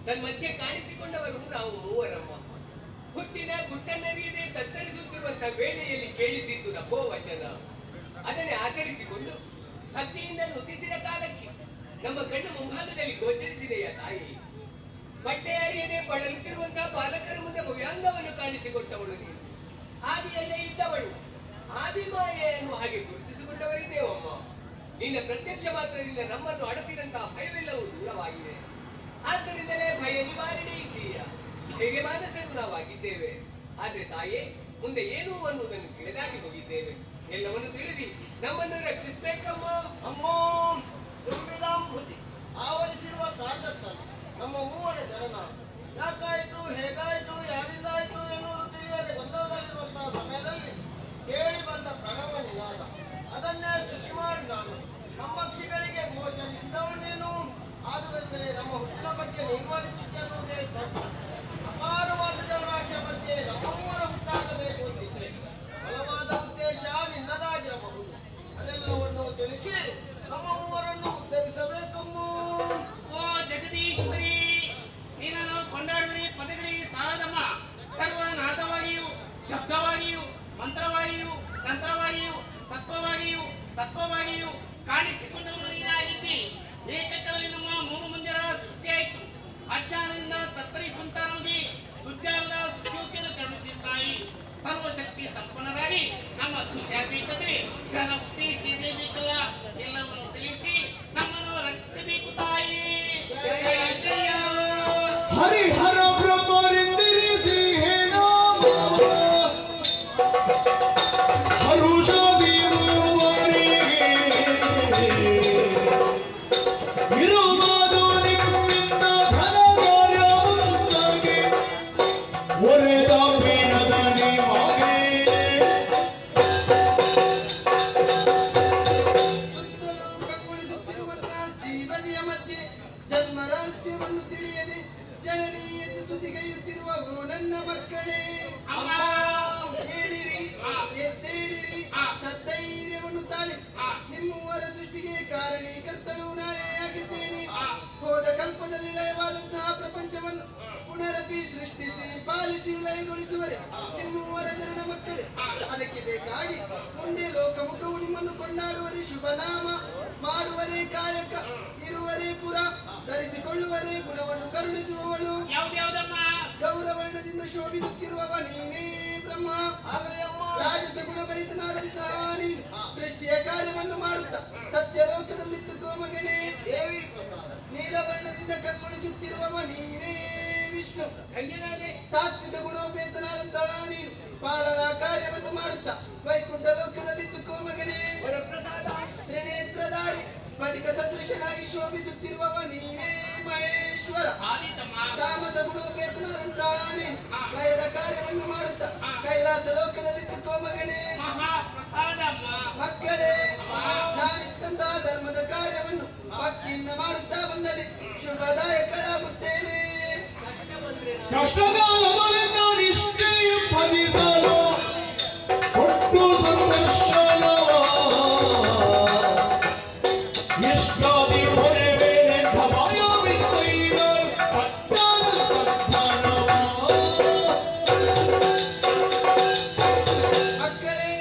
ತನ್ಮಧ್ಯೆ ಕಾಣಿಸಿಕೊಂಡವರು ನಾವು ಮೂವರಮ್ಮ. ಹುಟ್ಟಿನ ಗುಟ್ಟನ್ನರಿಯದೆ ತತ್ತರಿಸುತ್ತಿರುವಂತಹ ವೇಳೆಯಲ್ಲಿ ಕೇಳಿಸಿದ್ದು ನಭೋ ವಚನ. ಅದನ್ನೇ ಆಚರಿಸಿಕೊಂಡು ಭಕ್ತಿಯಿಂದ ನುತಿಸಿದ ಕಾಲಕ್ಕೆ ನಮ್ಮ ಕಣ್ಣು ಮುಂಭಾಗದಲ್ಲಿ ಗೋಚರಿಸಿದೆಯ ತಾಯಿ. ಬಟ್ಟೆ ಅರಿಯದೆ ಬಳಲುತ್ತಿರುವಂತಹ ಬಾಲಕರ ಮುಂದೆ ಭವ್ಯಾಂಗವನ್ನು ಕಾಣಿಸಿಕೊಟ್ಟವಳು ನೀನು. ಆದಿಯಲ್ಲೇ ಇದ್ದವಳು ಆದಿಮಾಯೆಯನ್ನು ಹಾಗೆ ಗುರುತಿಸಿಕೊಂಡವರಿದ್ದೇವಮ್ಮ. ನಿನ್ನ ಪ್ರತ್ಯಕ್ಷ ಮಾತ್ರದಿಂದ ನಮ್ಮನ್ನು ಅಡಸಿದಂತಹ ಭಯವೆಲ್ಲವೂ ದೂರವಾಗಿದೆ. ಆದ್ದರಿಂದಲೇ ಭಯ ನಿವಾರಣೆ ಇದ್ದೀಯ. ಹೇಗೆ ಮಾನಸರು ನಾವಾಗಿದ್ದೇವೆ. ಆದ್ರೆ ತಾಯೇ, ಮುಂದೆ ಏನು ಅನ್ನುವುದನ್ನು ತಿಳಿದಾಗಿ ಹೋಗಿದ್ದೇವೆ. ಎಲ್ಲವನ್ನು ತಿಳಿಸಿ ನಮ್ಮನ್ನು ರಕ್ಷಿಸಬೇಕಮ್ಮ. ಅಮ್ಮ, ತುಂಬಿದಾಂಬುತಿ ಆವರಿಸಿರುವ ಕಾರಣಕ್ಕಾಗಿ ನಮ್ಮ ಮೂವರ ಜನನ ಯಾಕಾಯಿತು, ಹೇಗಾಯಿತು, ಯಾರಿಂದಾಯಿತು ಎನ್ನುವುದು ತಿಳಿಯದೆ ಗೊಂದಲದಲ್ಲಿರುವಂತಹ ಸಮಯದಲ್ಲಿ ಕೇಳಿ ಬಂದ ಪ್ರಣವ ನಿನಾದ. ಅದನ್ನೇ ಸ್ತುತಿ ಮಾಡಿ ನಾನು ನಮ್ಮಕ್ಷಿಗಳಿಗೆ ಮೋಚನಿಸಿದವಳು ನೀನು. ಆದುದರಿಂದಲೇ ನಮ್ಮ ಹುಟ್ಟಿನ ಬಗ್ಗೆ ನಿರ್ವಹಿಸಿದ್ದೆನ್ನುವುದೇ ಸತ್ಯ. ಅಪಾರವಾದ ಜಲರಾಶಿಯ ಮಧ್ಯೆ ನಮ್ಮೂರ ಹುಟ್ಟಾಗಬೇಕು ಅಂತಿದ್ರೆ ಬಲವಾದ ಉದ್ದೇಶ ನಿನ್ನದಾಗಿರಬಹುದು. ಅದೆಲ್ಲವನ್ನು ತಿಳಿಸಿ ನಮ್ಮ ಮೂವರನ್ನು ಉತ್ತರಿಸಬೇಕಮ್ಮ. ಓ ಜಗದೀಶ್ವರಿ, ನೀನನ್ನು ಕೊಂಡಾಡುವರಿ ಪದಗಳಿಗೆ ಸಾಲದಮ್ಮ. ಸರ್ವನಾದವಾಗಿಯೂ ಶಬ್ದವಾಗಿಯೂ ಮಂತ್ರವಾಗಿಯೂ ತಂತ್ರವಾಗಿಯೂ ಸತ್ವವಾಗಿಯೂ ತತ್ವವಾಗಿಯೂ ಕಾಣಿಸಿಕೊಂಡವರು ನೀನಾಗಿದ್ದಿ. ಏಕಕಾಲದಲ್ಲಿ ನಮ್ಮ ಮೂರು ಮಂದಿರ ಸೃಷ್ಟಿಯಾಯಿತು. ಅಜ್ಞಾನದಿಂದ ತತ್ತರಿಸುವಂತಾಗಿ ಸುಜ್ಞಾನದ ಸುಜ್ಯೋತಿಯನ್ನು ಕರುಣಿಸಿದ್ದಾಯಿ. ಸರ್ವಶಕ್ತಿ ಸಂಪನ್ನರಾಗಿ ನಮ್ಮ ಸೃಷ್ಟಿಯಾಗಬೇಕಾದ್ರೆ ಘನ ಉದ್ದೇಶಿಸಬೇಕಲ್ಲ. ಎಲ್ಲವನ್ನು ತಿಳಿಸಿ ನಮ್ಮನ್ನು ರಕ್ಷಿಸಬೇಕು ತಾಯಿ. ಜಯ ಜಯ ಹರಿಹರ ಬ್ರಹ್ಮರಿಂದಿರಿಸಿ ಜನ್ಮರಹಸ್ಯವನ್ನು ತಿಳಿಯದೆ ಜನನಿಯನ್ನು ತುದಿಗೈಯುತ್ತಿರುವ ನನ್ನ ಮಕ್ಕಳೇ, ಹೇಳಿರಿ, ಎದ್ದೇಳಿರಿ, ಸದ್ದೈರ್ಯವನ್ನು ತಾಳಿ. ನಿಮ್ಮೂವರ ಸೃಷ್ಟಿಗೆ ಕಾರಣೀಕರ್ತಳು ನಾನೇ ಆಗಿದ್ದೇನೆ. ಹೋದ ಕಲ್ಪದಲ್ಲಿ ಲಯವಾದಂತಹ ಪ್ರಪಂಚವನ್ನು ಪುನರಪಿ ಸೃಷ್ಟಿಸಿ ಪಾಲಿಸಿ ಲಯಗೊಳಿಸುವರೆ ನಿಮ್ಮೂವರ ಜನನ ಮಕ್ಕಳೇ. ಅದಕ್ಕೆ ಬೇಕಾಗಿ ಮುಂದೆ ಲೋಕಮುಖವು ನಿಮ್ಮನ್ನು ಕೊಂಡಾಡುವರೆ ಶುಭನಾಮ ಮಾಡುವರೇ ಕಾಯಕ, ಇರುವರೇ ಪುರ, ಧರಿಸಿಕೊಳ್ಳುವರೇ ಗುಣವನ್ನು ಕರುಣಿಸುವವಳು. ಗೌರವರ್ಣದಿಂದ ಶೋಭಿಸುತ್ತಿರುವವ ನೀನೇ ಬ್ರಹ್ಮ. ರಾಜಸ ಗುಣಭರಿತನಾದಂತಹ ನೀನು ಸೃಷ್ಟಿಯ ಕಾರ್ಯವನ್ನು ಮಾಡುತ್ತಾ ಸತ್ಯಲೋಕದಲ್ಲಿದ್ದುಕೋ ಮಗನೇ. ನೀಲವರ್ಣದಿಂದ ಕಗ್ಗೊಳಿಸುತ್ತಿರುವವ ನೀನೇ ವಿಷ್ಣು. ಸಾತ್ವಿಕ ಗುಣೋಪೇತನಾದಂತಹ ನೀನು ಪಾಲನಾ ಕಾರ್ಯವನ್ನು ಮಾಡುತ್ತಾ ವೈಕುಂಠ ಲೋಕದಲ್ಲಿದ್ದುಕೋ ಮಗನೇ. ತ್ರಿನೇತ್ರಧಾರಿ ಸ್ಫಟಿಕ ಸದೃಶನಾಗಿ ಶೋಭಿಸುತ್ತಿರುವವ ನೀನೇ ಮಹೇಶ್ವರ. ತಾಮಸ ಗುಣೋಪೇತನಾದಂತಹ ನೀನು ಲಯದ ಕಾರ್ಯವನ್ನು ಮಾಡುತ್ತಾ ಕೈಲಾಸ ಲೋಕದಲ್ಲಿದ್ದುಕೋ ಮಗನೇ. ಮಕ್ಕಳೇ, ನಾನಿತ್ತಂತಹ ಧರ್ಮದ ಕಾರ್ಯವನ್ನು ಭಕ್ತಿಯಿಂದ ಮಾಡುತ್ತಾ ಬಂದಲ್ಲಿ ಶುಭದಾಯಕರಾಗುತ್ತೇನೆ. ಕಷ್ಟಕಾಲಗಳಿಂದ ನಿಷ್ಠೆಯ ಫಲಿಸಲು ಕೊಟ್ಟು ಸಂದರ್ಶನವ ಇಷ್ಟಾದಿ ಹೊರೆ ಮೇಲೆ ಭಯವಿತ್ತೈದ ಪಟ್ಟಣ ಕಥನವ ಮಕ್ಕಳೇ,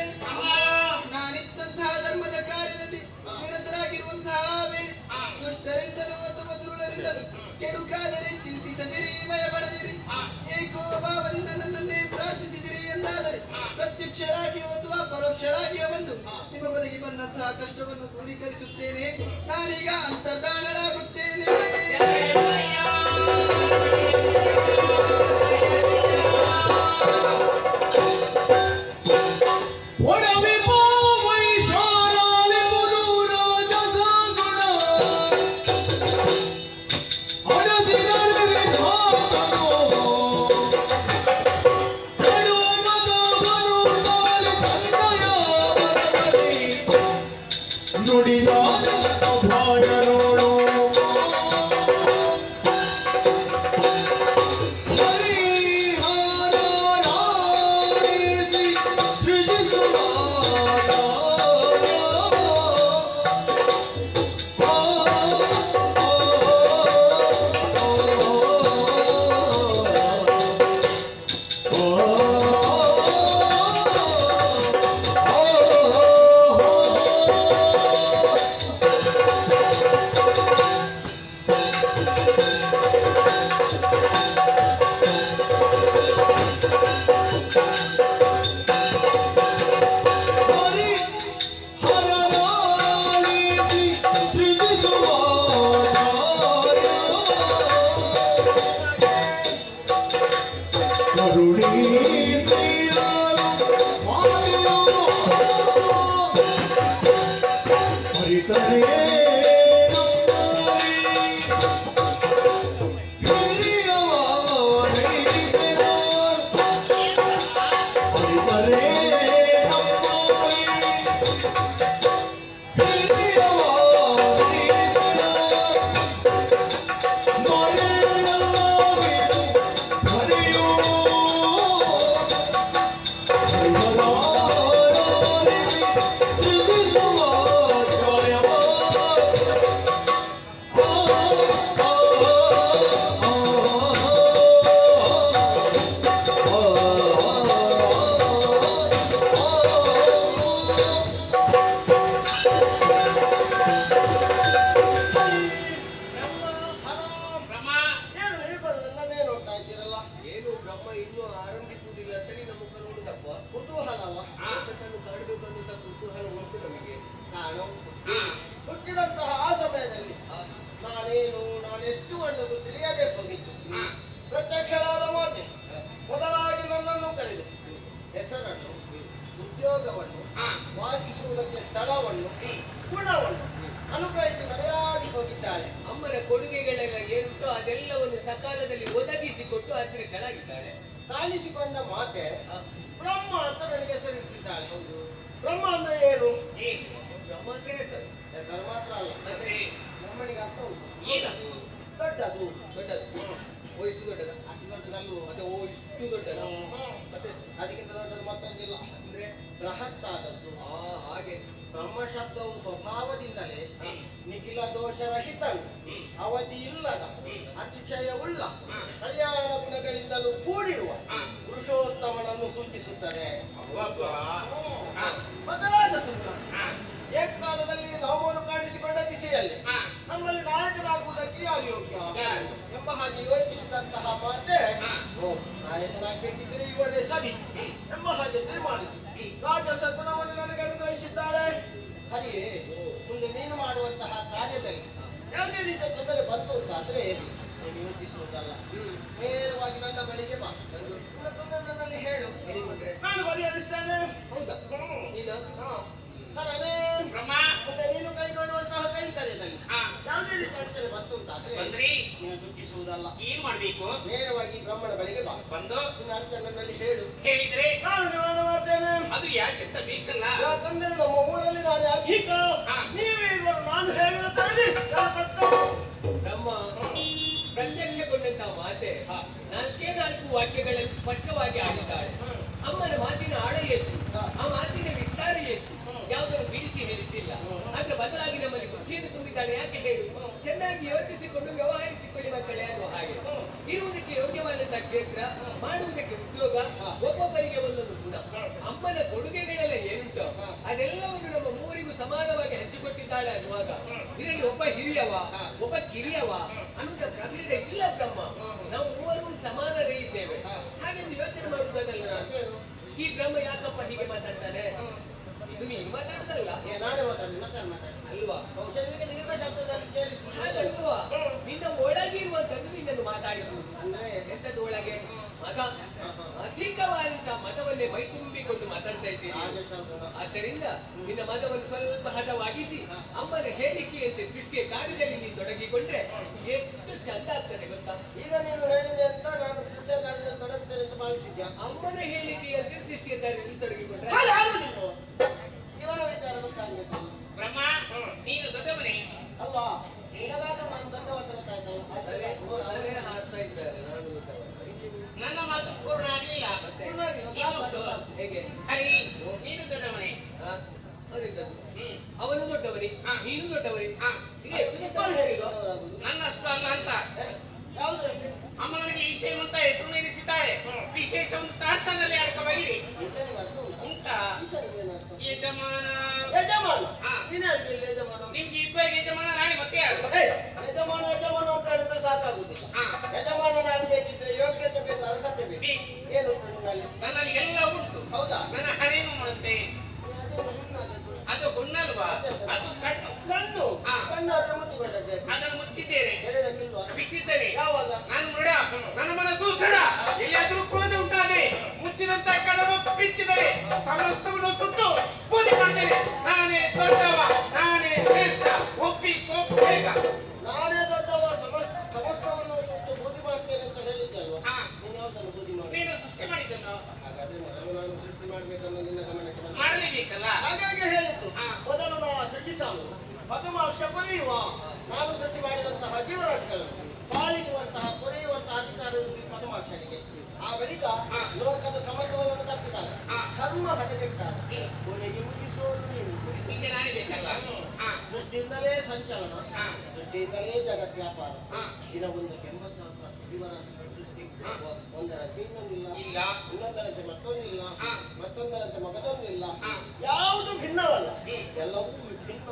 ನಾನಿತ್ತಂತಹ ಧರ್ಮದ ಕಾರ್ಯದಲ್ಲಿ ನಿರತರಾಗಿರುವಂತಹ ವೇಳೆ ದುಷ್ಟರಿಂದಲೂ ಅಥವಾ ದುರುಳರಿಂದಲೂ ಕೆಡುಕಾದರೆ ಚಿಂತಿಸದಿರಿ, ಭಯಪಡದಿರಿ. ಏಕೋಭಾವದಿಂದ ನನ್ನನ್ನೇ ಪ್ರಾರ್ಥಿಸಿದಿರಿ ಎಂದಾದರೆ ಪ್ರತ್ಯಕ್ಷರಾಗಿಯೋ ಅಥವಾ ಪರೋಕ್ಷರಾಗಿಯೋ ಬಂದು ನಿಮಗೊದಗಿ ಬಂದಂತಹ ಕಷ್ಟವನ್ನು ದೂರೀಕರಿಸುತ್ತೇನೆ. ನಾನೀಗ ಅಂತರ್ಧಾನಳಾಗುತ್ತೇನೆ. ಒಡವೆ ವೈಶಾಲಾಲಿ ಮುರು ರಾಜಸಗುಣ ಅಡಸಿದರೆ ವಿಧಾತನೋ ಕಡುಮದವನು ತಾಲಿ ತನ್ನಯ ಮನದಲ್ಲಿ ನುಡಿದಾದ ಭಯನೋಳು ಬ್ರಹ್ಮ, ಏನು ಹೇಳ್ಬಾರ್ದು, ನನ್ನನ್ನೇ ನೋಡ್ತಾ ಇದ್ದೀರಲ್ಲ? ಏನು ಬ್ರಹ್ಮ ಇನ್ನೂ ಆರಂಭಿಸುವುದಿಲ್ಲ ಅಂತೇಳಿ ನಮ್ಮ ಮುಖ ನೋಡುದಪ್ಪ. ಕುತೂಹಲವ? ಹೊಸತನ್ನು ಕಾಣಬೇಕನ್ನುವಂತ ಕುತೂಹಲ ಉಂಟು ನಮಗೆ. ನಾನು ಹಾ, ಹುಟ್ಟಿದಂತಹ ಆ ಸಮಯದಲ್ಲಿ ನಾನೆಷ್ಟು ಅನ್ನೋದು ತಿಳಿಯದೇ ಹೋಗಿತ್ತು. ಹಾ, ಪ್ರತ್ಯಕ್ಷರಾದ ಮಾತೆ ಮೊದಲಾಗಿ ನನ್ನನ್ನು ಕರೆದು ಹೆಸರನ್ನು, ಉದ್ಯೋಗವನ್ನು, ಹಾ, ವಾಸಿಸುವುದಕ್ಕೆ ಸ್ಥಳವನ್ನು, ಗುಣವನ್ನು ಅನುಗ್ರಹಿಸಿ ಮರೆಯಾಗಿ ಹೋಗಿದ್ದಾಳೆ. ಅಮ್ಮನ ಕೊಡುಗೆಗಳೆಲ್ಲ ಏನುಂಟೋ ಅದೆಲ್ಲವನ್ನು ಸಕಾಲದಲ್ಲಿ ಒದಗಿಸಿಕೊಟ್ಟು ಅದೃಷ್ಟಳಾಗಿದ್ದಾಳೆ. ಕಾಣಿಸಿಕೊಂಡ ಮಾತೆ ಆ, ಬ್ರಹ್ಮ ಅಂತ ನನಗೆ ಹೆಸರಿಸಿದ್ದಾಳೆ. ಹೌದು. ಬ್ರಹ್ಮ ಅಂದ್ರೆ ಏನು? ಏನು? ಬ್ರಹ್ಮ ಅಂದ್ರೆ ಹೆಸರು. ಹೆಸರು ಮಾತ್ರ ಅಲ್ಲ, ಅಂದ್ರೆ ಬ್ರಹ್ಮನಿಗೆ ಅರ್ಥ ಉಂಟು. ಏನದು? ದೊಡ್ಡದು, ದೊಡ್ಡದು. ಓ ಇಷ್ಟು ದೊಡ್ಡದ? ಅತಿ ದೊಡ್ಡದಲ್ಲೂ ಮತ್ತೆ ಓ ಇಷ್ಟು ದೊಡ್ಡದ? ಮತ್ತೆ ಅದಕ್ಕಿಂತ ದೊಡ್ಡದು ಮತ್ತೊಂದಿಲ್ಲ. ಅಂದ್ರೆ ಬೃಹತ್ತಾದದ್ದು. ಹಾಗೆ. ಬ್ರಹ್ಮ ಶಬ್ದವು ಸ್ವಭಾವದಿಂದಲೇ ಹ್ಮ್. ನಿಖಿಲ ದೋಷರಹಿತನು, ಹ್ಮ್. ಅವಧಿ ಇಲ್ಲದ, ಹ್ಮ್. ಅತಿಶಯವುಳ್ಳ, ಹ್ಮ್. ಕಲ್ಯಾಣ ಗುಣಗಳಿಂದಲೂ ಕೂಡಿರುವ ಹ್ಮ್. ಪುರುಷೋತ್ತಮನನ್ನು ಸೂಚಿಸುತ್ತದೆ. ಅವ್ವಬ್ಬಾ. ಹಾ, ಬದಲಾದ ಸುಂದರ ಹಾ, ಏಕಕಾಲದಲ್ಲಿ ನಾಮವನ್ನು ಕಾಣಿಸಿಕೊಂಡ ದಿಸೆಯಲ್ಲಿ ಹಾ, ನಮ್ಮಲ್ಲಿ ನಾಯಕನಾಗುವುದಕ್ಕೆ ಯಾರು ಯೋಗ್ಯ ಯಾರು? ಎಂಬ ಹಾಗೆ ಯೋಚಿಸಿದಂತಹ ಮಾತೆ ಹಾ. ಓ, ನಾಯಕನಾಗಬೇಕಿದ್ರೆ ಇವನೇ ಸರಿ ಎಂಬ ಹಾಗೆ ತೀರ್ಮಾನಿಸಿ ರಾಜಸ ಗುಣವನ್ನು ನನಗೆ ಅನುಗ್ರಹಿಸಿದ್ದಾಳೆ. ಹರಿಯೇ, ಮುಂದೆ ನೀನು ಮಾಡುವಂತಹ ಕಾರ್ಯದಲ್ಲಿ ಯಾವುದೇ ರೀತಿಯ ತೊಂದರೆ ಬಂತು ಅಂತಾದ್ರೆ ನೀನು ಯೋಚಿಸುವುದಲ್ಲ, ನೇರವಾಗಿ ನನ್ನ ಬಳಿಗೆ ಬಾ. ನಿನ್ನ ತೊಂದರೆ ನನ್ನಲ್ಲಿ ಹೇಳು, ಹೇಳಿಕೊಂಡ್ರೆ ನಾನು ಬಗೆಹರಿಸ್ತೇನೆ. ಹೌದಾ? ನೀನು? ಹಾ. ಹರನೇ, ಬ್ರಹ್ಮ, ಮುಂದೆ ನೀನು ಕೈಗೊಳ್ಳುವಂತಹ ಕೈಂಕರ್ಯದಲ್ಲಿ ಹಾ, ಯಾವುದೇ ರೀತಿ ಅಡಚಣೆ ಬಂತು ಅಂತಾದ್ರೆ ಬಂದ್ರಿ? ನೀನು ದುಃಖಿಸುವುದಲ್ಲ, ಏನ್ ಮಾಡ್ಬೇಕು? ನೇರವಾಗಿ ಬ್ರಹ್ಮನ ಬಳಿಗೆ ಬಾ. ಬಂದು ನಿನ್ನ ಅಡಚಣೆಯಲ್ಲಿ ಹೇಳು, ಹೇಳಿದ್ರೆ ನಾನು ನಿವಾರಣೆ ಮಾಡ್ತೇನೆ. ಅದು ಯಾಕೆ ಅಂತ ಬೇಕಲ್ಲ? ಯಾಕಂದ್ರೆ ನಮ್ಮ ಊರಲ್ಲಿ ನಾನು ಅಧಿಕ, ಹಾ. ನೀವೇ ಇವರು ನಾನು ಹೇಳಿದ ತಳಿ ಬ್ರಹ್ಮ ಪ್ರತ್ಯಕ್ಷಗೊಂಡಂತಹ ಮಾತೆ ಹಾ. ನಾಲ್ಕೇ ವಾಕ್ಯಗಳನ್ನು ಸ್ಪಷ್ಟವಾಗಿ ಆಡಿದ್ದಾಳೆ. ಅಮ್ಮನ ಮಾತಿನ ಆಳ ಎಷ್ಟು, ಆ ಮಾತಿನ ವಿಸ್ತಾರ ಎಷ್ಟು, ಯಾವುದನ್ನು ಬಿಡಿಸಿ ಹೇಳಿದ್ದಿಲ್ಲ. ಅದರ ಬದಲಾಗಿ ನಮ್ಮಲ್ಲಿ ಬುದ್ಧಿಯನ್ನು ತುಂಬಿದ್ದಾಳೆ. ಯಾಕೆ ಹೇಳು? ಚೆನ್ನಾಗಿ ಯೋಚಿಸಿಕೊಂಡು ವ್ಯವಹರಿಸಿಕೊಳ್ಳಿ ಮಕ್ಕಳೇ ಅನ್ನುವ ಹಾಗೆ. ಇರುವುದಕ್ಕೆ ಯೋಗ್ಯವಾದಂತಹ ಕ್ಷೇತ್ರ, ಮಾಡುವುದಕ್ಕೆ ಉದ್ಯೋಗ, ಒಬ್ಬೊಬ್ಬರಿಗೆ ಒಂದೊಂದು ಗುಣ. ಅಮ್ಮನ ಕೊಡುಗೆಗಳೆಲ್ಲ ಏನುಂಟೋ ಅದೆಲ್ಲವನ್ನು ನಮ್ಮ ಮೂವರಿಗೂ ಸಮಾನವಾಗಿ ಹಂಚಿಕೊಟ್ಟಿದ್ದಾಳೆ ಅನ್ನುವಾಗ ಇದರಲ್ಲಿ ಒಬ್ಬ ಹಿರಿಯವ ಒಬ್ಬ ಕಿರಿಯವ ಅನ್ನುವ ಪ್ರಭೇದ ಇಲ್ಲ ಬ್ರಹ್ಮ. ನಾವು ಮೂವರು ಸಮಾನರೇ ಇದ್ದೇವೆ. ಹಾಗೆಂದು ಯೋಚನೆ ಮಾಡುವುದಲ್ಲ ನಾನು. ಈ ಬ್ರಹ್ಮ ಯಾಕಪ್ಪ ಹೀಗೆ ಮಾತಾಡ್ತಾನೆ? ಇದು ನೀನು ಮಾತಾಡ್ತಲ್ಲ ನಾನೇ ಮಾತಾಡಿ ಅಲ್ವಾ? ಬಹುಶಃ ನಿನಗೆ ದೀರ್ಘ ಶಬ್ದದಲ್ಲಿ ಸೇರಿಸಿ ಹಾಗಲ್ವಾ? ನಿನ್ನ ಒಳಗಿರುವಂತದ್ದು ನಿನ್ನನ್ನು ಮಾತಾಡಿಸುವುದು. ಅಂದ್ರೆ ಎಂತದ್ದು ಒಳಗೆ? ಮಗ ಅಧಿಕವಾದಂತಹ ಮತವನ್ನೇ ಮೈ ತುಂಬಿಕೊಂಡು ಮಾತಾಡ್ತಾ ಇದ್ದೀನಿ. ರಾಜಶಬ್ದ. ಆದ್ದರಿಂದ ನಿನ್ನ ಮತವನ್ನು ಸ್ವಲ್ಪ ಹದವಾಗಿಸಿ ಅಮ್ಮನ ಹೇಳಿಕೆಯಂತೆ ಸೃಷ್ಟಿಯ ಕಾರ್ಯದಲ್ಲಿ ನೀನು ತೊಡಗಿಕೊಂಡ್ರೆ ಎಷ್ಟು ಚಂದ ಆಗ್ತದೆ ಗೊತ್ತಾ? ಈಗ ನೀನು ಹೇಳಿದೆ ಅಂತ ನಾನು ಸೃಷ್ಟಿಯ ಕಾರ್ಯದಲ್ಲಿ ತೊಡಗುತ್ತೇನೆ ಅಂತ ಭಾವಿಸಿದ್ಯಾ? ಅಮ್ಮನ ಹೇಳಿಕೆಯಂತೆ ಸೃಷ್ಟಿಯ ಕಾರ್ಯದಲ್ಲಿ ತೊಡಗಿಕೊಂಡ್ರೆ ಇವನ ವಿಚಾರ ಗೊತ್ತಾಗಬೇಕು. ಬ್ರಹ್ಮ ನೀನು ದೊಡ್ಡವನೇ ಅಲ್ವಾ? ನಿನಗಾದ್ರೂ ನಾನು ದೊಡ್ಡವತ್ರ ಅದೇ ಹಾಡ್ತಾ ಇದ್ದಾರೆ. ನಾನು ನನ್ನ ಮಾತು ಪೂರ್ಣ ಆಗಲಿಲ್ಲ. ಹೇಗೆ? ಹರಿ ನೀನು ದೊಡ್ಡವನೇ. ಹ? ಅದಿದ್ದದ್ದು. ಅವನು ದೊಡ್ಡವನೇ, ನೀನು ದೊಡ್ಡವನೇ. ಹಾ. ಈಗ ಎಷ್ಟು ದೊಡ್ಡವನು ಹೇಳಿದ್ರು? ನನ್ನಷ್ಟು ಅಲ್ಲ ಅಂತ ಯಾವ್ದ್ರಲ್ಲಿ ಅಮ್ಮ ನನಗೆ ವಿಷಯವಂತ ಹೆಸರು ನೀಡಿಸಿದ್ದಾಳೆ. ವಿಶೇಷವಂತ ಅರ್ಥದಲ್ಲಿ ಅಡಕ ಬರೀರಿ ಉಂಟಾ ಯಜಮಾನ. ಯಜಮಾನ ಹಾ. ನೀನೇ ಹೇಳ್ತಿಲ್ಲ ಯಜಮಾನ. ನಿಮ್ಗೆ ಇಬ್ಬರಿಗೆ ಯಜಮಾನ ರಾಣಿ ಮತ್ತೆ ಯಾರು? ಯಜಮಾನ ಯಜಮಾನ ಅಂತ ಹೇಳಿದ್ರೆ ಸಾಕಾಗುದಿಲ್ಲ. ಹಾ. ಯಜಮಾನನಾಗಬೇಕಿದ್ರೆ ಯೋಗ್ಯತೆ ಬೇಕು, ಅರ್ಹತೆ ಬೇಕು. ಬೇಕು. ಏನು ನಿನ್ನಲ್ಲಿ? ನನ್ನಲ್ಲಿ ಎಲ್ಲ ಉಂಟು. ಹೌದಾ? ನನ್ನ ಹಣೆಯನ್ನು ಮಾಡುತ್ತೆ. ಅದು ಹುಣ್ಣಲ್ವಾ? ಅದು ಕಣ್ಣು. ಕಣ್ಣು ಹಾ. ಕಣ್ಣು ಹತ್ರ ಮುಚ್ಚಿಕೊಂಡದ್ದೆ. ಅದನ್ನು ಮುಚ್ಚಿದ್ದೇನೆ, ಎಳೆದಕ್ಕಿಲ್ವಾ? ಬಿಚ್ಚಿದ್ದೇನೆ. ಯಾವಾಗ? ನಾನು ಮೃಡ, ನನ್ನ ಮನಸ್ಸು ದೃಢ. ಎಲ್ಲಿಯಾದ್ರೂ ಕ್ರೋಧ ಉಂಟಾದೆ ಮುಚ್ಚಿದಂತ ಕಡಲು ಬಿಚ್ಚಿದರೆ ಸಮಸ್ತವನ್ನು ಸುಟ್ಟು ಪೂಜೆ ಮಾಡ್ತೇನೆ. ನಾನೇ ದೊಡ್ಡವ, ನಾನೇ ಶ್ರೇಷ್ಠ. ಒಪ್ಪಿಬೇಕ. ನಾನೇ ದೊಡ್ಡವ, ಸಮಸ್ತವನ್ನು ಸುಟ್ಟು ಬೂದಿ ಮಾಡ್ತೇನೆ ಅಂತ ಹೇಳಿದ್ದಲ್ವಾ? ಹಾ. ನೀನು ಯಾವ್ದನ್ನು ಬೂದಿ ಮಾಡಿ? ನೀನು ಸೃಷ್ಟಿ ಮಾಡಿದ್ದನ್ನು ಹಾಗಾದ್ರೆ ಮೊದಲು ನಾನು ಸೃಷ್ಟಿ ಮಾಡ್ಬೇಕನ್ನೋ ನಿನ್ನ ಗಮನಕ್ಕೆ ಬಂತು. ಮಾಡಲೇಬೇಕಲ್ಲ. ಹಾಗಾಗಿ ಹೇಳಿದ್ದು ಹಾ. ಮೊದಲು ನಾವು ಸೃಷ್ಟಿಸಾಲು ಪದ್ಮಾಕ್ಷ ಕೊನೆಯುವ ನಾನು ಸೃಷ್ಟಿ ಮಾಡಿದಂತಹ ಜೀವರಾಶಿಗಳನ್ನು ಪಾಲಿಸುವಂತಹ ಕೊನೆಯುವಂತಹ ಅಧಿಕಾರ ಪದ್ಮಾಕ್ಷನಿಗೆ. ಆ ಬಳಿಕ ಹಾ. ಲೋಕದ ಸಮತೋಲನ ತಪ್ಪಿದಾಗ ಹಾ. ಧರ್ಮ ಹದಗೆಟ್ಟಾಗ ಕೊನೆಗೆ ಮುಗಿಸೋದು ನೀನು. ಈಗ ನಾನೇ ಬೇಕಲ್ಲ. ಹಾ. ಸೃಷ್ಟಿಯಿಂದಲೇ ಸಂಚಲನ, ಹಾ. ಸೃಷ್ಟಿಯಿಂದಲೇ ಜಗತ್ ವ್ಯಾಪಾರ. ಹಾ. ದಿನವೊಂದಕ್ಕೆ 84 ಜೀವರಾಶಿಗಳ ಸೃಷ್ಟಿ. ಹಾ. ಒಂದರಂತೆ ಇನ್ನೊಂದಿಲ್ಲ, ಇಲ್ಲ. ಇನ್ನೊಂದರಂತೆ ಮತ್ತೊಂದಿಲ್ಲ, ಹಾ. ಮತ್ತೊಂದರಂತೆ ಮಗದೊಂದಿಲ್ಲ. ಹಾ. ಯಾವುದು ಭಿನ್ನವಲ್ಲ, ಹ್ಮ್. ಎಲ್ಲವೂ ವಿಭಿನ್ನ.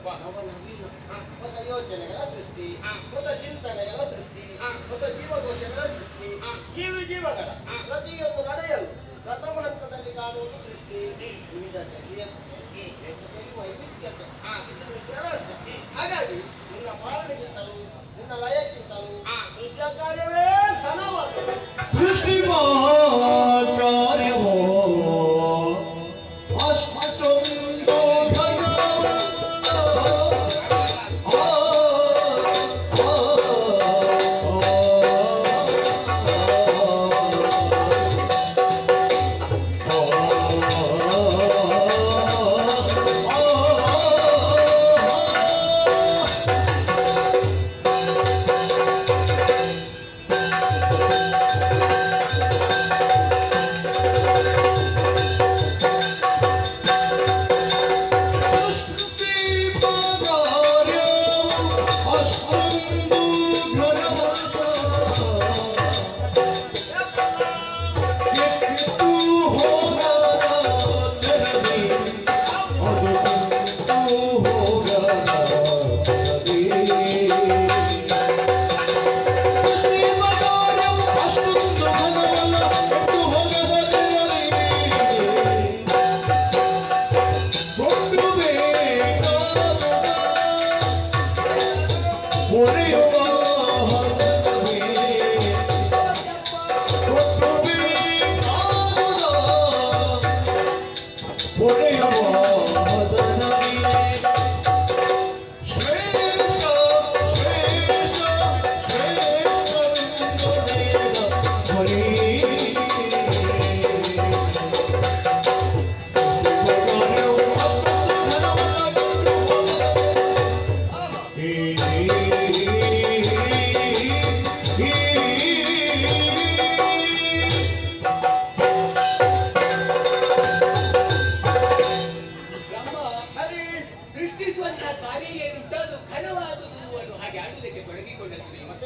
ಅವನ ವೀರ. ಹಾ. ಹೊಸ ಯೋಚನೆಗಳ ಸೃಷ್ಟಿ, ಹಾ. ಹೊಸ ಚಿಂತನೆಗಳ ಸೃಷ್ಟಿ, ಹಾ. ಹೊಸ ಜೀವಕೋಶಗಳ ಸೃಷ್ಟಿ, ಹಾ. ಜೀವಗಳ ಹಾ. ಪ್ರತಿಯೊಂದು ನಡೆಯಲು ಪ್ರಥಮ ಹಂತದಲ್ಲಿ ಕಾಣುವುದು ಸೃಷ್ಟಿ. ವಿವಿಧತೆ, ಏಕತೆಯಲ್ಲಿ ವೈವಿಧ್ಯತೆ. ಹಾ. ಇದು ಸೃಷ್ಟಿಯ ರಹಸ್ಯ. ಹಾಗಾಗಿ ನಿನ್ನ ಪಾಲನೆಗಿಂತಲೂ ನಿನ್ನ ಲಯಕ್ಕಿಂತಲೂ ಹಾ. ಸೃಷ್ಟಿಯ ಕಾರ್ಯವೇ ಘನವಾಗಿದೆ. ಸೃಷ್ಟಿ ಮಹಾಕಾರ್ಯವೋ ಅಷ್ಟೊಂದು ಘನವೋ.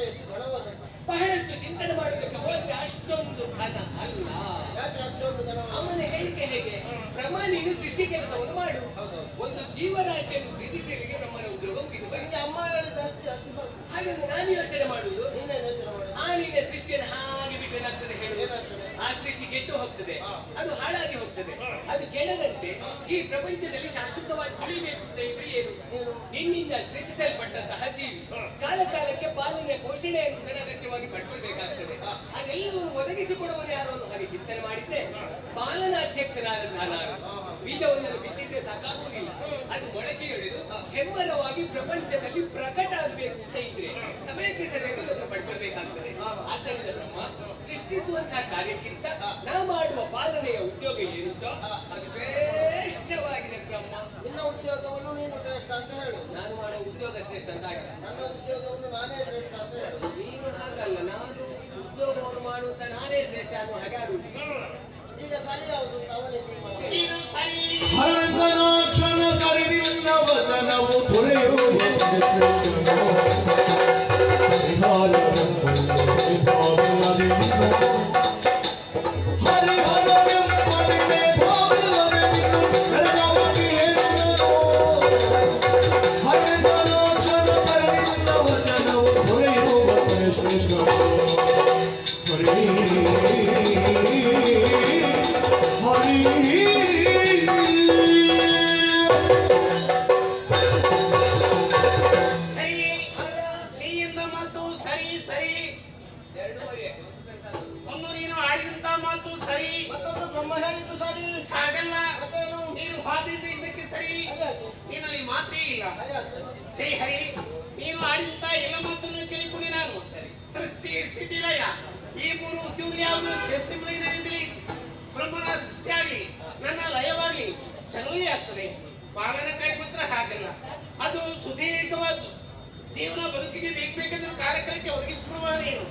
ಎಷ್ಟು ಘನವಾದ ಬಹಳಷ್ಟು ಚಿಂತನೆ ಮಾಡುವುದಕ್ಕೆ ಹೋದ್ರೆ ಅಷ್ಟೊಂದು ಘನ ಅಲ್ಲ. ಯಾಕೆ ಅಷ್ಟೊಂದು ಘನವಾದ? ಅವನ ಹೇಳಿಕೆ ಹೇಗೆ? ಬ್ರಹ್ಮ ನೀನು ಸೃಷ್ಟಿ ಕೆಲಸವನ್ನು ಮಾಡು, ಹೌದೌದು. ಒಂದು ಜೀವರಾಶಿಯನ್ನು ಸೃಷ್ಟಿಸಲಿಕ್ಕೆ ಬ್ರಹ್ಮನ ಉದ್ಯೋಗ ಮುಗಿದು ಬನ್ನಿ. ನಿಮಗೆ ಅಮ್ಮ ಹೇಳಿದ ಅಷ್ಟು ಅಷ್ಟು ಸಾಕು. ಹಾಗಾಗಿ ನಾನು ಯೋಚನೆ ಮಾಡುವುದು, ನೀನೇ ಯೋಚನೆ ಮಾಡು. ಆ ನಿನ್ನ ಸೃಷ್ಟಿಯನ್ನು ಹಾಗೆ ಬಿಟ್ಟೇನಾಗ್ತದೆ ಹೇಳುವುದು? ಏನಾಗ್ತದೆ? ಆ ಸೃಷ್ಟಿ ಕೆಟ್ಟು ಹೋಗ್ತದೆ, ಹಾ. ಅದು ಹಾಳಾಗಿ ಹೋಗ್ತದೆ. ಅದು ಕೆಳದಂತೆ ಈ ಪ್ರಪಂಚದಲ್ಲಿ ಶಾಶ್ವತವಾಗಿ ಉಳಿಬೇಕು ಅಂತ ಇದ್ರೆ ಏನು? ಏನು? ನಿನ್ನಿಂದ ಸೃಷ್ಟಿಸಲ್ಪಟ್ಟಂತಹ ಜೀವಿ ಕಾಲ ಕಾಲಕ್ಕೆ ಪಾಲನೆ ಪೋಷಣೆಯನ್ನು ಅಗತ್ಯವಾಗಿ ಪಡ್ಕೊಳ್ಬೇಕಾಗ್ತದೆ. ಅದೆಲ್ಲವನ್ನು ಒದಗಿಸಿಕೊಡುವನು ಯಾರು ಅನ್ನೋ ಹಾಗೆ ಚಿಂತನೆ ಮಾಡಿದ್ರೆ ಪಾಲನ ಅಧ್ಯಕ್ಷನಾದಂತಹ ನಾನು ಬೀಜವನ್ನು ಬಿತ್ತಿದ್ರೆ ಸಾಕಾಗುವುದಿಲ್ಲ. ಅದು ಮೊಳಕೆಯೊಡೆದು ಹೆಮ್ಮರವಾಗಿ ಪ್ರಪಂಚದಲ್ಲಿ ಪ್ರಕಟ ಆಗಬೇಕು ಅಂತ ಇದ್ರೆ ಸಮಯಕ್ಕೆ ಸರಿಯಾಗಿ ಅದನ್ನು ಪಡ್ಕೊಳ್ಬೇಕಾಗ್ತದೆ. ಆದ್ದರಿಂದ ಬ್ರಹ್ಮ ಸೃಷ್ಟಿಸುವಂತಹ ಕಾರ್ಯಕ್ಕಿಂತ ನಾವು ಮಾಡುವ ಪಾಲನೆಯ ಉದ್ಯೋಗ ಏನುಂಟೋ ಅದು ಶ್ರೇಷ್ಠವಾಗಿದೆ. ಬ್ರಹ್ಮ ನಿನ್ನ ಉದ್ಯೋಗವನ್ನು ನೀನು ಶ್ರೇಷ್ಠ ಅಂತ ಹೇಳು. ನಾನು ಮಾಡುವ ಉದ್ಯೋಗ ಶ್ರೇಷ್ಠ ಅಂತ ಆಗಿದೆ. ನನ್ನ ಉದ್ಯೋಗವನ್ನು ನಾನೇ ಶ್ರೇಷ್ಠ ಅಂತ ಹೇಳು. ನೀನು ಹಾಗಲ್ಲ, ನಾನು ಉದ್ಯೋಗವನ್ನು ಮಾಡುವಂತ ನಾನೇ ಶ್ರೇಷ್ಠ ಅನ್ನೋ ಹಾಗೆ ಆಡುವುದು. ಈಗ ಸರಿ ಯಾವುದು ಅಂತ ಅವನಿಗೆ ತೀರ್ಮಾನ. ನೀನು ಸರಿ. ಹರತನಾಕ್ಷಣ ಸರಿನಿಂದ ವಚನವು ದೊರೆಯುವ ಸರಿ. ನೀಯಿಂದ ಮಾತು ಸರಿ ಸರಿ. ಎರಡೂವರೆ ಒಂದು ನೀನು ಆಡಿದಂತ ಮಾತು ಸರಿ. ಮತ್ತೊಂದು ಬ್ರಹ್ಮ ಹೇಳಿದ್ದು ಸರಿ. ಹಾಗಲ್ಲ, ಮತ್ತೇನು? ನೀನು ಹಾದಿದ್ದ ಇದಕ್ಕೆ ಸರಿ. ಅದ್ಯಾಕೆ? ನೀನಲ್ಲಿ ಮಾತೇ ಇಲ್ಲ. ಅದ್ಯಾಕೆ? ಶ್ರೀ ಹರಿ, ನೀನು ಆಡಿದಂತ ಎಲ್ಲ ಮಾತನ್ನು ಕೇಳಿಕೊಂಡೆ ನಾನು. ಸೃಷ್ಟಿ ಸ್ಥಿತಿ ಲಯ ಈ ಮೂರು ಉದ್ಯೋಗ ಯಾವುದು ಶ್ರೇಷ್ಠ ಮನೆಯಿಂದಲೇ ಬ್ರಹ್ಮನ ಸೃಷ್ಟಿಯಾಗಿ ನನ್ನ ಲಯವಾಗಿ ಚಲನೆ ಆಗ್ತದೆ. ಪಾಲನಕಾರಿ ಮಾತ್ರ ಹಾಗಲ್ಲ, ಅದು ಸುದೀರ್ಘವಾದ ಜೀವನ ಬದುಕಿಗೆ ಬೇಕಂದ್ರೆ ಕಾಲಕಾಲಕ್ಕೆ ಒದಗಿಸಿಕೊಡುವ ನೀನು.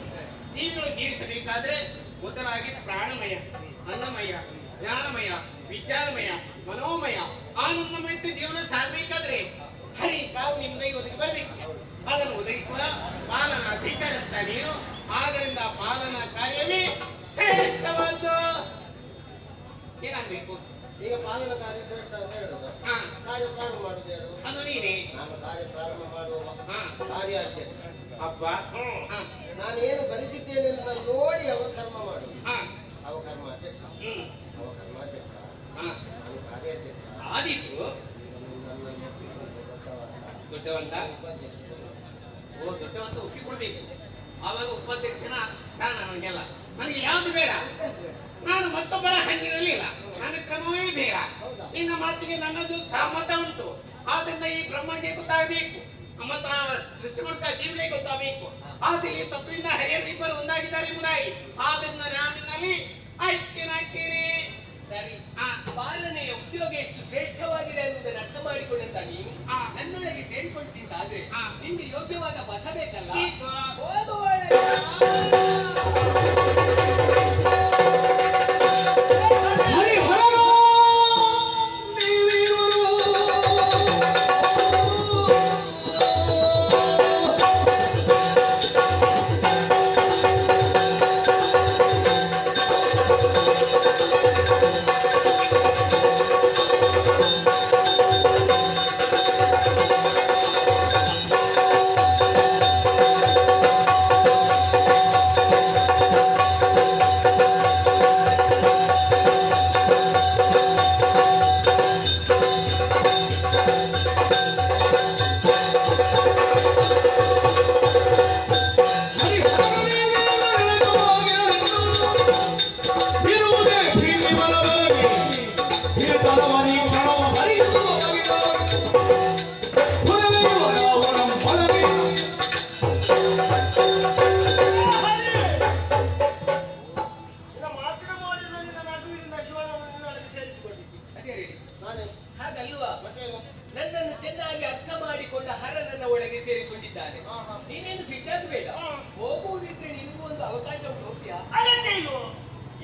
ಜೀವಿಗಳು ಜೀವಿಸಬೇಕಾದ್ರೆ ಮೊದಲಾಗಿ ಪ್ರಾಣಮಯ, ಅನ್ನಮಯ, ಜ್ಞಾನಮಯ, ವಿಚಾರಮಯ, ಮನೋಮಯ, ಆನಂದಮಯ ಜೀವನ ಸಾಗಬೇಕಾದ್ರೆ ಹರಿ ಕಾವು ನಿಮ್ಮದಾಗಿ ಒದಗಿ ಬರಬೇಕು. ಅದನ್ನು ಒದಗಿಸುವ ಪಾಲನ ಅಧಿಕಾರ ಅಂತ ನೀನು. ಆದ್ದರಿಂದ ಪಾಲನಾ ಕಾರ್ಯವೇ ಶ್ರೇಷ್ಠವಾದ್ದು. ಏನಾಗಬೇಕು? ಈಗ ಪಾಲನ ಕಾರ್ಯ ಶ್ರೇಷ್ಠ ಅಂತ ಹೇಳುದು. ಹಾ, ಕಾರ್ಯ ಪ್ರಾರಂಭ ಮಾಡುದು ಯಾರು? ಅದು ನೀನೇ. ನಾನು ಕಾರ್ಯ ಪ್ರಾರಂಭ ಮಾಡುವ ಹಾ, ಕಾರ್ಯಾಧ್ಯಕ್ಷ. ಹಬ್ಬ. ಹಾ, ನಾನು ಏನು ಬರೀತಿದ್ದೇನೆ ಅಂತ ನೋಡಿ ಅವ ಕರ್ಮ ಮಾಡು. ಹಾ, ಅವ ಕರ್ಮಾಧ್ಯಕ್ಷ, ಹ್ಮ್, ಅವ ಕರ್ಮಾಧ್ಯಕ್ಷ, ಹಾ. ನಾನು ಕಾರ್ಯಾಧ್ಯಕ್ಷ. ಆದಿತ್ತು ದೊಡ್ಡವಂತ. ಓ, ದೊಡ್ಡವಂತ ಒಪ್ಪಿಕೊಳ್ಬೇಕು. ಆವಾಗ ಉಪಾಧ್ಯಕ್ಷನ ಸ್ಥಾನ ನನಗೆಲ್ಲ. ನನಗೆ ಯಾವುದು ಬೇಡ. ನಾನು ಮತ್ತೊಬ್ಬರ ಹಂಗಿನಲ್ಲಿ ಇಲ್ಲ. ನನ್ನ ಕ್ರಮವೇ ಬೇಡ. ನಿನ್ನ ಮಾತಿಗೆ ನನ್ನದು ಸಹಮತ ಉಂಟು. ಆದ್ರಿಂದ ಈ ಬ್ರಹ್ಮಗೆ ಗೊತ್ತಾಗಬೇಕು, ಮತ್ತು ಸೃಷ್ಟಿ ಮಾಡ್ತಾ ಜೀವನೇ ಗೊತ್ತಾಗಬೇಕು. ಆದಲ್ಲಿ ತಪ್ಪಿನಿಂದ ಹರಿಯರಿಬ್ಬರು ಒಂದಾಗಿದ್ದಾರೆ ಎಂಬುದಾಗಿ. ಆದ್ರಿಂದ ನಾನಿನಲ್ಲಿ ಐಕ್ಯನಾಗ್ತೇನೆ. ಸರಿ. ಹಾ, ಪಾಲನೆಯ ಉದ್ಯೋಗ ಎಷ್ಟು ಶ್ರೇಷ್ಠವಾಗಿದೆ ಅನ್ನೋದನ್ನು ಅರ್ಥ ಮಾಡಿಕೊಂಡಂತ ನೀನು ಹಾ. ನನ್ನೊಳಗೆ ಸೇರಿಕೊಳ್ತಿದ್ದಾದ್ರೆ ಹಾ. ನಿಮ್ಗೆ ಯೋಗ್ಯವಾದ ಪಥ ಬೇಕಲ್ಲ. ಈಗ ಹರಿಹರ ನೀವಿರುವರು. ಇರುವುದೇ ಪ್ರೀತಿ ಮನದಲ್ಲಿ ಹಿರಿತನವನಿ ಕ್ಷಣವ ಹರಿಸುವುದಾಗಿದ ಹೊರಗೆಯುವ ಯಾವನ ಹೊರಗೆ ನಿನ್ನ ಮಾತಿನ ಮೌಲ್ಯದಲ್ಲಿನ ನಗುವಿನಿಂದ ಶಿವನನ್ನು ನಿನ್ನೊಳಗೆ ಸೇರಿಸಿಕೊಂಡಿದ್ದೆ. ಅದೇ ಹೇಳಿ. ನಾನೇ ಹಾಗಲ್ವಾ? ಮತ್ತೇನು? ನನ್ನನ್ನು ಚೆನ್ನಾಗಿ ಅರ್ಥ ಮಾಡಿಕೊಂಡ ಹರ ನನ್ನ ಒಳಗೆ ಸೇರಿಕೊಂಡಿದ್ದಾನೆ. ಹಾ, ಹಾ. ನೀನೇನು ಸಿಟ್ಟಾಗಬೇಡ. ಹಾ. ಹೋಗುವುದಿದ್ರೆ ನಿನಗೂ ಒಂದು ಅವಕಾಶ ಹೋಗ್ತೀಯಾ? ಅಗತ್ಯ ಇಲ್ವೋ?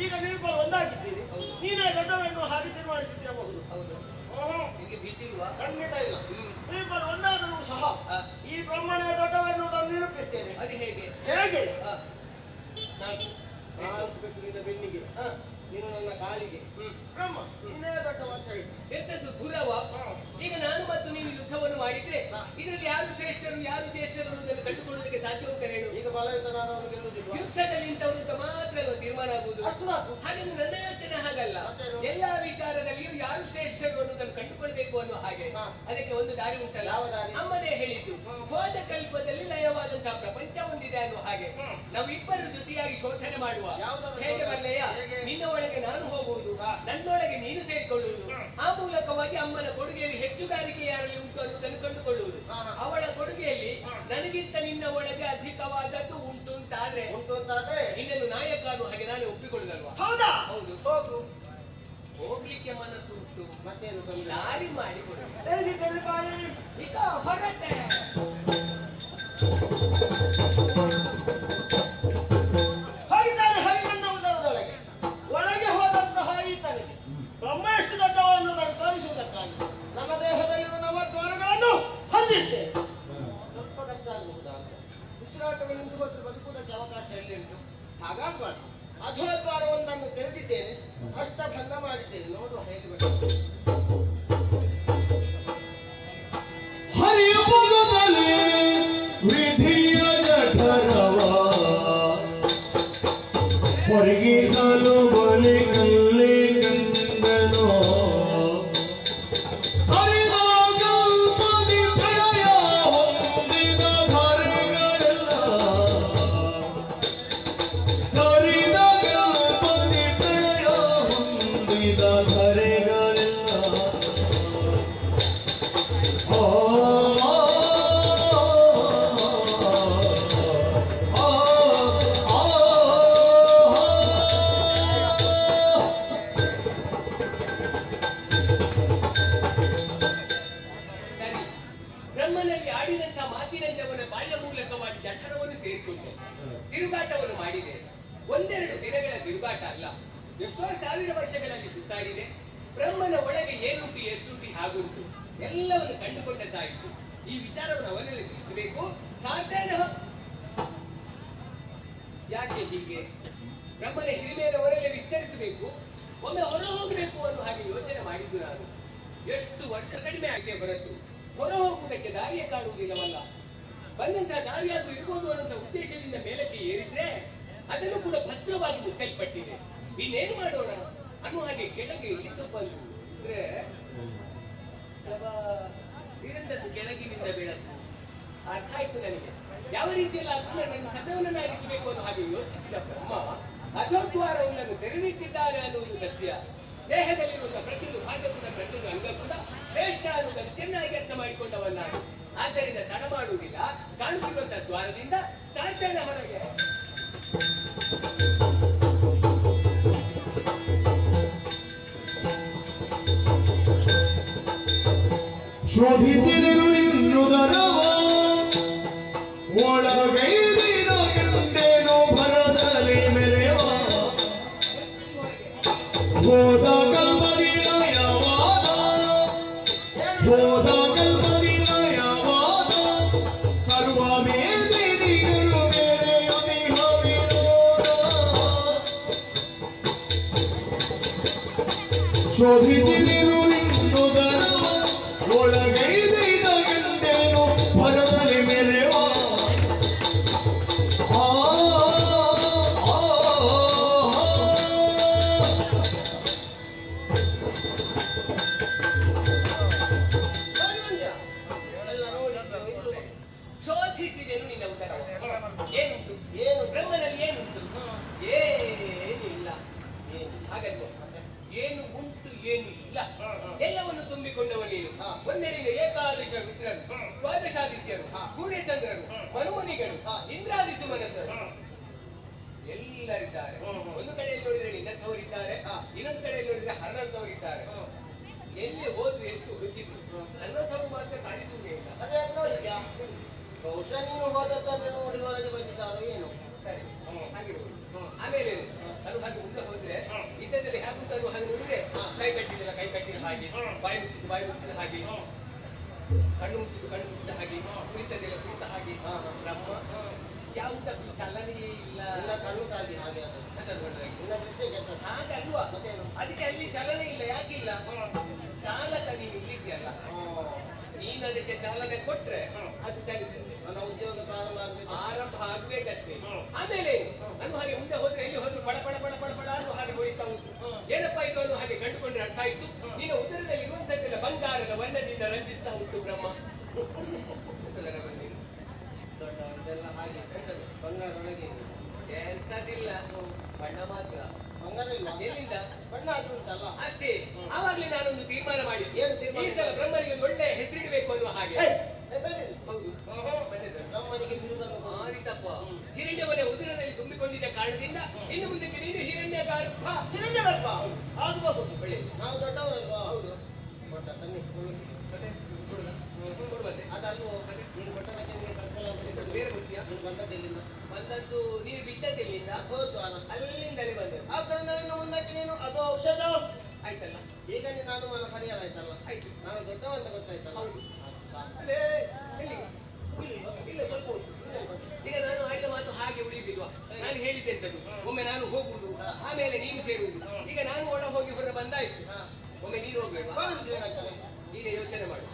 ಈಗ ನೀವಿಬ್ಬರು ಒಂದಾಗಿದ್ದೀರಿ. ನೀನೇ ದೊಡ್ಡವನ್ನು ಹಾಗೆ ತೀರ್ಮಾನಿಸಿದ್ದೇಬಹುದು. ಹೌದು. ಓಹೋ, ನಿಮಗೆ ಭೀತಿ ಇಲ್ವಾ? ಖಂಡಿತ ಇಲ್ಲ. ಹ್ಮ್. ನೀವಿಬ್ಬರು ಒಂದಾದರೂ ಸಹ ಆ, ಈ ಬ್ರಹ್ಮಣೇ ದೊಡ್ಡವೆನ್ನುವುದನ್ನು ನಿರೂಪಿಸ್ತೇನೆ. ಅದು ಹೇಗೆ? ಹೇಗೆ ಹಾ. ನಾಲ್ಕು ಪೆಟ್ಟು ನಿನ್ನ ಬೆನ್ನಿಗೆ ಹಾ. ನೀನು ನನ್ನ ಕಾಲಿಗೆ ಬ್ರಹ್ಮ ಇನ್ನೇ ದೊಡ್ಡವ ಅಂತ ಹೇಳಿ ಎಂತದ್ದು ದುರವ. ಈಗ ನಾನು ಮತ್ತು ನೀವು ಯುದ್ಧವನ್ನು ಮಾಡಿದ್ರೆ ಇದರಲ್ಲಿ ಯಾರು ಶ್ರೇಷ್ಠರು ಯಾರು ಜ್ಯೇಷ್ಠರು ಅನ್ನೋದನ್ನು ಕಂಡುಕೊಳ್ಳುವುದಕ್ಕೆ ಸಾಧ್ಯ ಅಂತ ಹೇಳು. ಈಗ ಬಲಯುತನಾದವನು ಗೆಲ್ಲುವುದಿಲ್ಲ. ಯುದ್ಧದಲ್ಲಿ ಇಂಥವರಿಂದ ಮಾತ್ರ ಅಲ್ವಾ ತೀರ್ಮಾನ ಆಗುವುದು. ಅಷ್ಟು ಸಾಕು. ಹಾಗೆ ನನ್ನ ಯೋಚನೆ ಹಾಗಲ್ಲ. ಮತ್ತೇನು? ಎಲ್ಲಾ ವಿಚಾರದಲ್ಲಿಯೂ ಯಾರು ಶ್ರೇಷ್ಠರು ಅನ್ನೋದನ್ನು ಕಂಡುಕೊಳ್ಬೇಕು ಅನ್ನೋ ಹಾಗೆ ಹಾ. ಅದಕ್ಕೆ ಒಂದು ದಾರಿ ಉಂಟಲ್ಲ. ಯಾವ ದಾರಿ? ಅಮ್ಮನೇ ಹೇಳಿದ್ದು ಹೋದ ಕಲ್ಪದಲ್ಲಿ ಲಯವಾದಂತಹ ಪ್ರಪಂಚ ಒಂದಿದೆ ಅನ್ನೋ ಹಾಗೆ ನಾವಿಬ್ಬರು ಜೊತೆಯಾಗಿ ಶೋಧನೆ ಮಾಡುವ. ಯಾವುದಾದ್ರು ಹೇಗೆ ಶೋಧನೆ? ಬಲ್ಲೆಯ? ಹೇಗೆ? ನಿನ್ನ ಒಳಗೆ ನಾನು ಹೋಗುವುದು, ನನ್ನೊಳಗೆ ನೀನು ಸೇರಿಕೊಳ್ಳುವುದು. ಆ ಮೂಲಕವಾಗಿ ಅಮ್ಮನ ಕೊಡುಗೆಯಲ್ಲಿ ಹೆಚ್ಚುಗಾರಿಕೆ ಯಾರಲ್ಲಿ ಉಂಟು ಅನ್ನೋದನ್ನು ಕಂಡುಕೊಳ್ಳುವುದು. ಅವಳ ಕೊಡುಗೆಯಲ್ಲಿ ನನಗಿಂತ ನಿನ್ನ ಒಳಗೆ ಅಧಿಕವಾದದ್ದು ಉಂಟು ಅಂತಾದ್ರೆ ನಿನ್ನನ್ನು ನಾಯಕ ಅನ್ನೋ ಹಾಗೆ ನಾನೇ ಒಪ್ಪಿಕೊಳ್ಳುದಲ್ವಾ? ಹೌದಾ? ಹೌದು. ಹೋಗು. ಹೋಗ್ಲಿಕ್ಕೆ ಮನಸ್ಸು ಉಂಟು, ಮತ್ತೇನು ತೊಂದ್ರೆ? ದಾರಿ ಮಾಡಿಕೊಡು. ಹೇಗಿದ್ದೇನೆ ಬಾಯಿ? ಈಗ ಹೊರಟೆ. ಹೋಗಿದ್ದಾನೆ ಹರಿಗಣ್ಣ ಉದರದೊಳಗೆ ಒಳಗೆ ಹೋದಂತಹ ಈತನಿಗೆ ಬ್ರಹ್ಮ ಎಷ್ಟು ದೊಡ್ಡವ ಅನ್ನೋದನ್ನು ತೋರಿಸುವುದಕ್ಕಾಗಿ ನನ್ನ ದೇಹದಲ್ಲಿರುವ ನವದ್ವಾರಗಳನ್ನು ಹೊಂದಿಸ್ತೇನೆ. ಸ್ವಲ್ಪ ಕಷ್ಟ ಆಗಬಹುದಾ ಅಂತ ಉಸಿರಾಟಗಳು ನಿಂತುಕೊಂಡು ಬದುಕುವುದಕ್ಕೆ ಅವಕಾಶ ಎಲ್ಲಿ ಉಂಟು? ಹಾಗಾಗಬಾರ್ದು. ಅಧೋದ್ವಾರವೊಂದನ್ನು ತೆರೆದಿದ್ದೇನೆ, ಅಷ್ಟಭಂಗ ಮಾಡಿದ್ದೇನೆ. ನೋಡುವ ಹೇಗೆ ಬರ್ತದೆ. ಹರಿಯ ಪದದಲ್ಲಿ ವಿಧಿಯ ಜಠರವ ಹೊರಗಿಸಲು ಬಲಿ ಕಲ್ಲಿ ಗಂಗನೋ ಹರಿದಾಗ ಪದಿ ಪ್ರಳಯ ಹೊಂದಿದ ಧರ್ಮಗಳೆಲ್ಲ ಸರಿದಾಗ ಪದಿ ಪ್ರಳಯ ಹೊಂದಿದ ಧರೆಗಳೆಲ್ಲ ಸರಿ, ಬ್ರಹ್ಮನಲ್ಲಿ ಆಡಿದಂತಹ ಮಾತಿನಂತೆ ಅವನ ಬಾಯ ಮೂಲಕವಾಗಿ ಜಠರವನ್ನು ಸೇರಿಕೊಂಡೆ, ತಿರುಗಾಟವನ್ನು ಮಾಡಿದೆ. ಒಂದೆರಡು ದಿನಗಳ ತಿರುಗಾಟ ಅಲ್ಲ, ಎಷ್ಟೋ ಸಾವಿರ ವರ್ಷಗಳಲ್ಲಿ ಸುತ್ತಾಡಿದೆ. ಬ್ರಹ್ಮನ ಒಳಗೆ ಏನುಂಟು ಎಷ್ಟುಂಟು ಹಾಗುಂಟು ಎಲ್ಲವನ್ನು ಕಂಡುಕೊಂಡದ್ದಾಯಿತು. ಈ ವಿಚಾರವನ್ನು ಅವನಲ್ಲಿ ತಿಳಿಸಬೇಕು. ಸಾಧ್ಯ ಯಾಕೆ ಹೀಗೆ? ಬ್ರಹ್ಮನ ಹಿರಿಮೆಯನ್ನು ಅವರಲ್ಲಿ ವಿಸ್ತರಿಸಬೇಕು, ಒಮ್ಮೆ ಹೊರ ಹೋಗಬೇಕು ಅನ್ನೋ ಹಾಗೆ ಯೋಚನೆ ಮಾಡಿದ್ದು ನಾನು. ಎಷ್ಟು ವರ್ಷ ಕಡಿಮೆ ಆಗಿದೆ ಹೊರತು ಹೊರ ಹೋಗುವುದಕ್ಕೆ ದಾರಿಯೇ ಕಾಣುವುದಿಲ್ಲವಲ್ಲ. ಬಂದಂತಹ ದಾರಿಯಾದ್ರೂ ಇರ್ಬೋದು ಅನ್ನೋ ಉದ್ದೇಶದಿಂದ ಮೇಲಕ್ಕೆ ಏರಿದ್ರೆ ಅದನ್ನು ಕೂಡ ಭದ್ರವಾಗಿ ಮುಚ್ಚಲ್ಪಟ್ಟಿದೆ. ಇನ್ನೇನು ಮಾಡೋಣ ಅನ್ನೋ ಹಾಗೆ ಕೆಳಗೆ ಇಳಿದು ಬಂದು ಅಂದ್ರೆ ಇರಂತದ್ದು ಕೆಳಗಿನಿಂದ ಬೆಳಕು ಅರ್ಥ ಆಯ್ತು ನನಗೆ. ಯಾವ ರೀತಿಯಲ್ಲಿ ಅದನ್ನ ನನ್ನ ಸದವನನ್ನಾಗಿಸಬೇಕು ಅನ್ನೋ ಹಾಗೆ ಯೋಚಿಸಿದ ಬ್ರಹ್ಮ ಅಧೋದ್ವಾರವನ್ನು ತೆರೆದಿಟ್ಟಿದ್ದಾನೆ ಅನ್ನುವುದು ಸತ್ಯ. ದೇಹದಲ್ಲಿರುವ ಪ್ರತಿಯೊಂದು ಭಾಗ ಕೂಡ ಪ್ರತಿಯೊಂದು ಅಂಗ ಕೂಡ ಶ್ರೇಷ್ಠ ಅನ್ನುವುದನ್ನು ಚೆನ್ನಾಗಿ ಅರ್ಥ ಮಾಡಿಕೊಂಡವನ್ನ. ಆದ್ದರಿಂದ ತಡ ಮಾಡುವುದಿಲ್ಲ, ಕಾಣುತ್ತಿರುವಂತಹ ದ್ವಾರದಿಂದ ಸಾಧ್ಯನ ಹೊರಗೆ. ಶೋಧಿಸಿದರು ನಿನ್ನುದರವ ಒಳಗೈದಿನ ಎಂದೇನೋ ಭರದಲ್ಲಿ ಮೆರೆವ ಹೋದ ಕಲ್ಪದಿನಯವಾದ ಹೋದ ಕಲ್ಪದಿನಯವಾದ ಸರ್ವ ಮೇದಿನಿಗಳು ಮೇರೆಯುತ್ತಿಹ ವಿನೋದ ಶೋಧಿಸಿದರು ನಿನ್ನುದರವ ಒಳಗೈದಿನ ಎಂದೇನೋ ಭರದಲ್ಲಿ ಮೆರೆವ ಎಲ್ಲ ನೋಡಿದ್ದೇವೆ, ಇಲ್ಲೂ ಶೋಧಿಸಿದೆನು ನಿನ್ನ ಉತ್ತರ. ಏನುಂಟು? ಏನು? ಬ್ರಹ್ಮನಲ್ಲಿ ಏನುಂಟು? ಏನಿಲ್ಲ. ಹಾಗಲ್ವ? ಏನು ಉಂಟು ಏನು ಇಲ್ಲ ಎಲ್ಲವನ್ನು ತುಂಬಿಕೊಂಡವ ನೀನು. ಒಂದೆಡೆಗೆ ಏಕಾದಶ ರುದ್ರರು, ದ್ವಾದಶಾದಿತ್ಯರು, ಸೂರ್ಯಚಂದ್ರರು, ಮನುಮುನಿಗಳು, ಇಂದ್ರಾದಿ ಸುಮನಸರು ಎಲ್ಲರಿದ್ದಾರೆ. ಒಂದು ಕಡೆಯಲ್ಲಿ ನೋಡಿದ್ರೆ ನಿನ್ನಂಥವರಿದ್ದಾರೆ, ಇನ್ನೊಂದು ಕಡೆಯಲ್ಲಿ ನೋಡಿದ್ರೆ ಹನ್ನಂತವರಿದ್ದಾರೆ. ಎಲ್ಲಿ ಹೋದ್ರು ಎಷ್ಟು ಹುಡುಕಿದ್ರು ಹನ್ನಂತವರು ಮಾತ್ರ ಕಾಣಿಸುವುದೇ ಇಲ್ಲ. ಅದೇ ಅದು ನೋಡಿದ್ಯಾ? ಬಹುಶಃ ನೀನು ಹೋದದ್ದನ್ನು ನೋಡಿ ಹೊರಗೆ ಬಂದಿದ್ದಾರೋ ಏನು. ಸರಿ, ಹಾಗಿರ್ಬೋದು. ಆಮೇಲೆ ಅದು ಹಾಗೆ ಮುಂದೆ ಹೋದ್ರೆ ಇದ್ದದಲ್ಲಿ ಹೇಗುಂಟು ಅನ್ನೋ ಹಾಗೆ ನೋಡಿದ್ರೆ ಕೈ ಕಟ್ಟಿದಿಲ್ಲ ಕೈ ಕಟ್ಟಿದ ಹಾಗೆ, ಬಾಯಿ ಮುಚ್ಚಿದ ಹಾಗೆ, ಕಣ್ಣು ಮುಚ್ಚಿದ ಹಾಗೆ, ಕುಳಿತದೆಲ್ಲ ಕುಳಿತ ಹಾಗೆ. ಬ್ರಹ್ಮ ಯಾವುದಕ್ಕೂ ಚಲನೆಯೇ ಇಲ್ಲ. ನಿನ್ನ ಕಣ್ಣು ತಾಗಿ ಹಾಗೆ ಅದು. ನಿನ್ನ ದೃಷ್ಟಿ ಕೆಟ್ಟದ್ದು. ಹಾಗಲ್ವಾ? ಮತ್ತೇನು? ಅದಕ್ಕೆ ಅಲ್ಲಿ ಚಲನೆ ಇಲ್ಲ. ಯಾಕಿಲ್ಲ? ಚಾಲಕ ನೀನು ಇಲ್ಲಿದ್ಯಲ್ಲ, ನೀನು ಅದಕ್ಕೆ ಚಾಲನೆ ಕೊಟ್ರೆ ಅದು ಚಲಿಸುತ್ತೆ. ನನ್ನ ಉದ್ಯೋಗ ಪ್ರಾರಂಭ ಆಗ್ಬೇಕು. ಆರಂಭ ಆಗ್ಬೇಕಷ್ಟೇ. ಆಮೇಲೆ ಅನ್ನು ಹಾಗೆ ಮುಂದೆ ಹೋದ್ರೆ ಎಲ್ಲಿ ಹೋದ್ರು ಪಡ ಪಡ ಪಡ ಪಡ ಪಡ ಅನ್ನೋ ಹಾಗೆ ಹೋಯ್ತಾ ಉಂಟು. ಏನಪ್ಪಾ ಇದು ಅನ್ನೋ ಹಾಗೆ ಕಂಡುಕೊಂಡ್ರೆ ಅರ್ಥ ಆಯ್ತು. ನೀನು ಉದರದಲ್ಲಿ ಇರುವಂತದ್ದೆಲ್ಲ ಬಂಗಾರದ ವರ್ಣದಿಂದ ರಂಜಿಸ್ತಾ ಉಂಟು ಬ್ರಹ್ಮ. ದೊಡ್ಡವರದೆಲ್ಲ ಹಾಗೆ ಬಂಗಾರ ಒಳಗೆ ಎಂತದಿಲ್ಲ, ಬಣ್ಣ ಮಾತ್ರ. ಬಂಗಾರ ಇಲ್ಲ, ಎಲ್ಲಿಂದ? ಬಣ್ಣ ಅದು ಉಂಟಲ್ಲ ಅಷ್ಟೇ. ಆವಾಗ್ಲೇ ನಾನೊಂದು ತೀರ್ಮಾನ ಮಾಡಿ, ಏನು ತೀರ್ಮಾನ? ಈ ಸಲ ಬ್ರಹ್ಮನಿಗೆ ಒಂದು ಒಳ್ಳೆ ಹೆಸರಿಡಬೇಕು ಅನ್ನುವ ಹಾಗೆ. ಹೆಸರಿಡಿ. ಹೌದು, ಬ್ರಹ್ಮನಿಗೆ ಬಿರುದನ್ನು ಕೊಡು. ಆರಿತಪ್ಪ. ಹಿರಣ್ಯವನೇ ಉದರದಲ್ಲಿ ತುಂಬಿಕೊಂಡಿದ್ದ ಕಾರಣದಿಂದ ಇನ್ನು ಮುಂದಕ್ಕೆ ನೀನು ಹಿರಣ್ಯ ಗರ್ಭ. ಹಿರಣ್ಯಗರ್ಭ ಆಗಬಹುದು. ಒಳ್ಳೆಯದು. ನಾವು ದೊಡ್ಡವರಲ್ವಾ? ಹೌದು. ಕೊಟ್ಟ ತನ್ನಿ ಕೊಡುವಂತೆ. ಅದಲ್ವೋ ನೀನು ಕೊಟ್ಟದಕ್ಕೆ ನಿಮಗೆ ಕರ್ಕಲ್ಲ ಅಂತ ಹೇಳಿದ್ರು. ಬೇರೆ ಮುಖ್ಯ. ನೀನು ಬಂದದ್ದೆಲ್ಲಿಂದ? ಬಂದದ್ದು ನೀನು ಬಿದ್ದದ್ದೆಲ್ಲಿಂದ? ಹೋಯ್ತು ಅಲ್ಲ. ಅಲ್ಲಿಂದಲೇ ಬಂದದ್ದು. ಆದ್ದರಿಂದ ಇನ್ನು ಮುಂದಕ್ಕೆ ನೀನು ಅದು ಔಷಧ ಆಯ್ತಲ್ಲ? ಈಗ ನೀನು ಅನುಮಾನ ಪರಿಹಾರ ಆಯ್ತಲ್ಲ. ಆಯ್ತು. ನಾನು ದೊಡ್ಡವ ಅಂತ ಗೊತ್ತಾಯ್ತಲ್ಲ. ಹೌದು. ಅಲ್ಲೇ ಎಲ್ಲಿಗೆ? ಇಲ್ಲ, ಸ್ವಲ್ಪ ಹೊತ್ತು. ಈಗ ನಾನು ಆಡಿದ ಮಾತು ಹಾಗೆ ಉಳಿದಿಲ್ವಾ? ನಾನು ಹೇಳಿದ್ದೆಂತದ್ದು, ಒಮ್ಮೆ ನಾನು ಹೋಗುವುದು, ಆಮೇಲೆ ನೀನು ಸೇರುವುದು. ಈಗ ನಾನು ಒಳ ಹೋಗಿ ಹೊರ ಬಂದಾಯ್ತು, ಒಮ್ಮೆ ನೀನು ಹೋಗ್ಬೇಡ್ವಾ? ಈಗ ಯೋಚನೆ ಮಾಡು.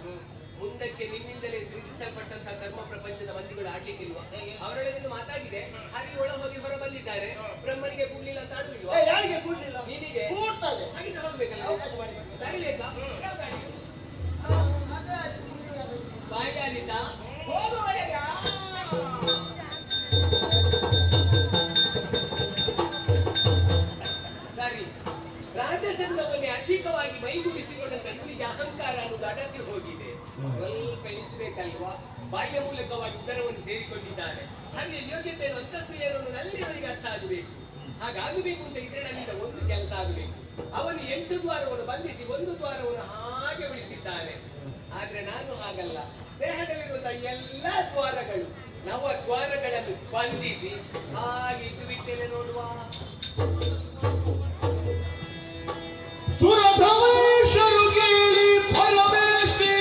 ಮುಂದಕ್ಕೆ ನಿನ್ನಿಂದಲೇ ಸೃಜಿಸಲ್ಪಟ್ಟಂತಹ ಕರ್ಮ ಪ್ರಪಂಚದ ಮಂದಿಗಳು ಆಡ್ಲಿಕ್ಕಿಲ್ವಾ? ಅವರೊಳಗೆ ಮಾತಾಗಿದೆ, ಹಾಗೆ ಒಳ ಹೋಗಿ ಹೊರ ಬಂದಿದ್ದಾರೆ, ಬ್ರಹ್ಮನಿಗೆ ಕೂಡ್ಲಿಲ್ಲ ಅಂತ ಆಡುವಿಲ್ವಾ? ಯಾರಿಗೆ ಕೂಡಲಿಲ್ಲ? ನಿನಗೆ ಕೂಡ್ತದೆ. ಹಾಗೆ ಹೋಗ್ಬೇಕಲ್ಲ? ಅವಕಾಶ ಮಾಡಿಕೊಡು. ಗಾಡಿ ಬೇಕಾ? ಯಾವ ಗಾಡಿ? ಬಾಯಿಗೆ ಆದಿತ್ತ? ಹೋಗುವವರೆಗೆ ಸರಿ. ರಾಜಸನ್ನವನ್ನೇ ಅಧಿಕವಾಗಿ ಮೈಗೂಡಿಸಿಕೊಂಡಂತ ಇವನಿಗೆ ಅಹಂಕಾರ ಅನ್ನೋದು ಅಡಸಿ ಹೋಗಿದೆ. ಸ್ವಲ್ಪ ಇಳಿಸಬೇಕಲ್ವಾ? ಬಾಯಿಯ ಮೂಲಕವಾಗಿ ಉದರವನ್ನು ಸೇರಿಕೊಂಡಿದ್ದಾನೆ. ಹಾಗೆ ಯೋಗ್ಯತೆ ಅಂತಸ್ತು ಏನು ಅನ್ನೋದು ಅಲ್ಲಿವರೆಗೆ ಅರ್ಥ ಆಗಬೇಕು. ಹಾಗಾಗಬೇಕು ಅಂತ ಇದ್ರೆ ನನ್ನಿಂದ ಒಂದು ಕೆಲಸ ಆಗಬೇಕು. ಅವನು 8 ದ್ವಾರವನ್ನು ಬಂಧಿಸಿ 1 ದ್ವಾರವನ್ನು ಹಾಗೆ ಉಳಿಸಿದ್ದಾನೆ. ಆದ್ರೆ ನಾನು ಹಾಗಲ್ಲ. ದೇಹದಲ್ಲಿರುವಂತಹ ಎಲ್ಲಾ ದ್ವಾರಗಳು, ನವ ದ್ವಾರಗಳನ್ನು ಬಂಧಿಸಿ ಹಾಗೆ ಇಟ್ಟು ಬಿಟ್ಟೇನೆ ನೋಡುವ. ಸುರಧಮೇಶರು ಕೇಳಿ ಪರಮೇಶ್ವರರುದಿ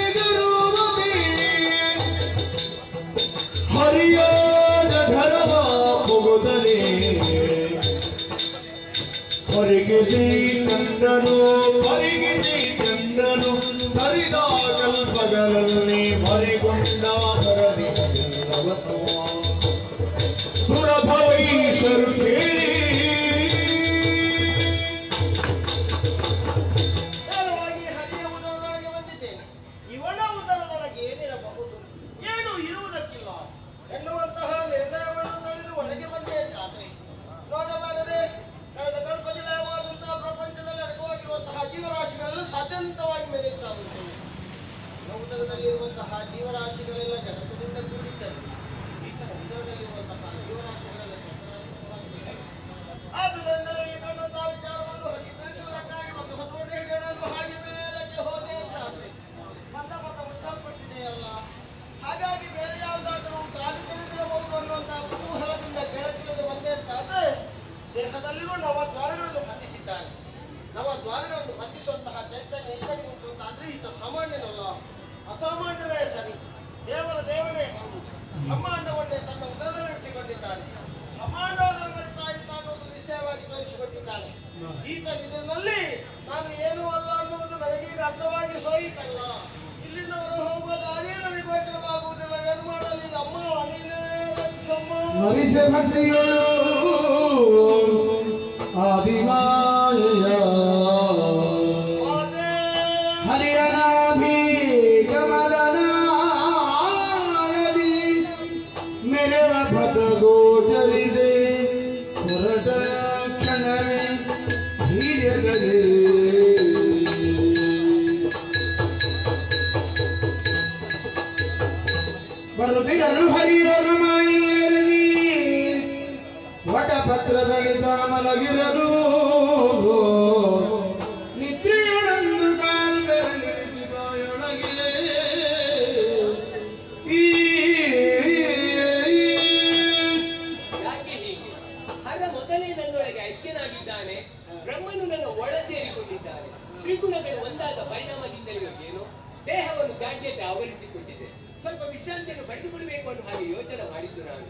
ಹರಿಯಾದ ಧರವ ಮುಗುದನೆ ಪರಿಗಿಸಿ ಕಂಡನು ಸರಿದ ಕಲ್ಪಗಳಲ್ಲಿ ಮರಿಗೊಂಡ ಧರದಿ ಸುರಧಮೇಶರು ಕೇಳಿ ಹರಿಯ ಉದರದೊಳಗೆ ಬಂದಿದ್ದೇನೆ. ಇವನ ಉದರದೊಳಗೆ ಏನಿರಬಹುದು? ಏನು ಇರುವುದಕ್ಕಿಲ್ಲ ಎನ್ನುವಂತಹ ನಿರ್ಣಯವನ್ನು ತಿಳಿದು ಒಳಗೆ ಬಂದೆ ಅಂತಾದ್ರೆ ನೋಡಬಾರದೆ. ಕಳೆದ ಕಲ್ಪನೆಯಾದಂತಹ ಪ್ರಪಂಚದಲ್ಲಿ ಅಡಕವಾಗಿರುವಂತಹ ಜೀವರಾಶಿಗಳೆಲ್ಲ ಸಾಧ್ಯಂತವಾಗಿ ಮೆರೆಯುತ್ತಾ ಉಂಟು. ಉದರದಲ್ಲಿರುವಂತಹ ಜೀವರಾಶಿಗಳೆಲ್ಲ ಜಗತ್ತಿನಿಂದ ಕೂಡಿದ್ದರು. ಉದರದಲ್ಲಿರುವಂತಹ ಜೀವರಾಶಿಗಳೆಲ್ಲ ಆದುದರಿಂದ ಈ ಕನ್ನಡ ವಿಚಾರವನ್ನು ಹರಿಸುವುದಕ್ಕಾಗಿ ಮತ್ತು ಹೊಸವರಿಗೆ ಹೇಳಲು ಹಾಗೆ ಮೇಲಕ್ಕೆ ಹೋದೆ ಅಂತಾದ್ರೆ ಮತ ಮುಚ್ಚಲ್ಪಟ್ಟಿದೆಯಲ್ಲ. ಹಾಗಾಗಿ ಬೇರೆ ಯಾವುದಾದರೂ ಕಾಲು ತಿಳಿದಿರಬಹುದು ಅನ್ನುವಂತಹ ಕುತೂಹಲದಿಂದ ಕೆಳಗಿಳಿದು ಬಂದೆ ಅಂತಾದ್ರೆ ದೇಹದಲ್ಲಿರುವ ನವದ್ವಾರಗಳನ್ನು ಬಂಧಿಸಿದ್ದಾನೆ. ನವದ್ವಾರಗಳನ್ನು ಬಂಧಿಸುವಂತಹ ಚೈತನ್ಯ ಎಲ್ಲಿ ಉಂಟು ಅಂತಾದ್ರೆ ಈತ ಸಾಮಾನ್ಯನಲ್ಲ, ಅಸಾಮಾನ್ಯವೇ ಸರಿ. ದೇವರ ದೇವನೇ ಹೌದು. ಬ್ರಹ್ಮಾಂಡವನ್ನೇ ತನ್ನ ಉದರದಲ್ಲಿಟ್ಟುಕೊಂಡಿದ್ದಾನೆ. ಬ್ರಹ್ಮಾಂಡವನ್ನು ಅನ್ನೋದು ನಿಶ್ಚಯವಾಗಿ ತೋರಿಸಿಕೊಟ್ಟಿದ್ದಾನೆ. ಈತ ನಿಧಿನಲ್ಲಿ ನಾನು ಏನೂ ಅಲ್ಲ ಅನ್ನುವುದು ನನಗೀಗ ಅರ್ಥವಾಗಿ ಹೋಯಿತಲ್ಲ. ಇಲ್ಲಿಂದ ಹೊರ ಹೋಗುವ ದಾರಿ ನನಗೆ ಗೋಚರವಾಗುವುದಿಲ್ಲ. ಏನು ಮಾಡಲಿ ಅಮ್ಮ? ನೀನೇ ರಕ್ಷಮ್ಮ. ಗೋಚರಿದೆ ಹೊರಟ ಕ್ಷಣವೇ ಧೀರ್ಯಗದೆ ಬರುತ್ತಿರಲು ಹರಿರಮಾಯಿಯರಲ್ಲಿ ವಟಪತ್ರದಲ್ಲಿ ಮಲಗಿರಲು ನಿದ್ರೆಯೊಳಂದು ಕಾಲ್ಬೆರಳಿಗೆ ಯಾಕೆ ಹೀಗೆ? ಹರ ಮೊದಲೇ ನನ್ನೊಳಗೆ ಐಕ್ಯನಾಗಿದ್ದಾನೆ. ಬ್ರಹ್ಮನು ನನ್ನ ಒಳ ಸೇರಿಕೊಂಡಿದ್ದಾನೆ. ತ್ರಿಗುಣಗಳು ಒಂದಾದ ಪರಿಣಾಮದಿಂದಲೇ ಏನು ದೇಹವನ್ನು ಗಾಢ್ಯತೆ ಆವರಿಸಿಕೊಂಡಿದೆ. ಸ್ವಲ್ಪ ವಿಶ್ರಾಂತಿಯನ್ನು ಪಡೆದುಕೊಳ್ಳಬೇಕು ಅನ್ನೋ ಹಾಗೆ ಯೋಚನೆ ಮಾಡಿದ್ದು ನಾನು.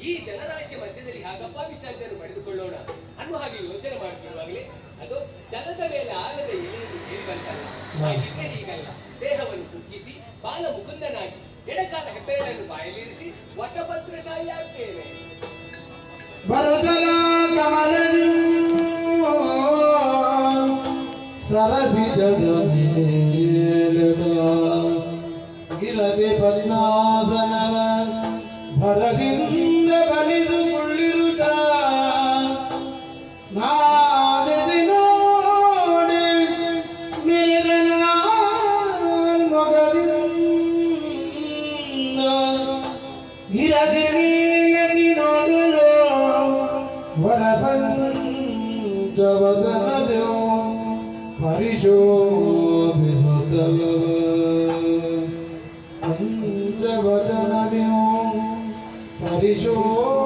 ಈ ಜನರಾಶಿಯ ಮಧ್ಯದಲ್ಲಿ ಹಾಗಪ್ಪ ವಿಶ್ರಾಂತಿಯನ್ನು ಪಡೆದುಕೊಳ್ಳೋಣ ಅನ್ನುವ ಹಾಗೆ ಯೋಚನೆ ಮಾಡ್ತಿರುವಾಗಲೇ ಅದು ಜಲದ ಮೇಲೆ ಆಗದ ಎಲೆಯನ್ನು ಕೇಳಿಬಂತಲ್ಲ. ಹಾಗಿದ್ರೆ ಹೀಗಲ್ಲ, ದೇಹವನ್ನು ಕುಗ್ಗಿಸಿ ಬಾಲ ಮುಕುಂದನಾಗಿ ಎಡಕಾಲ ಹೆಬ್ಬೆರಳನ್ನು ಬಾಯಲಿರಿಸಿ ವಟಪತ್ರಶಾಹಿ ಆಗ್ತೇನೆ. ಭರತನ ಕಮಲನು ಸರಸಿದ ಗಿರದೆ ಪದ್ಮಾಸನವ ಭರದಿಂದ ಬಲಿದುಕೊಳ್ಳಿರುತ್ತ ನಾನೆದೆ ನೋಡಿ ಮೇರನ ಮೊಗದಿಂದ ಗಿರದೆ ನೀನದಿ ನೋಡಲು ವರಪಂಚವದನದೇವ ಪರಿಶೋಭಿಸುತ್ತವ ಪಂಚವದನದೇವ ಪರಿಶೋಭಿಸುತ್ತವ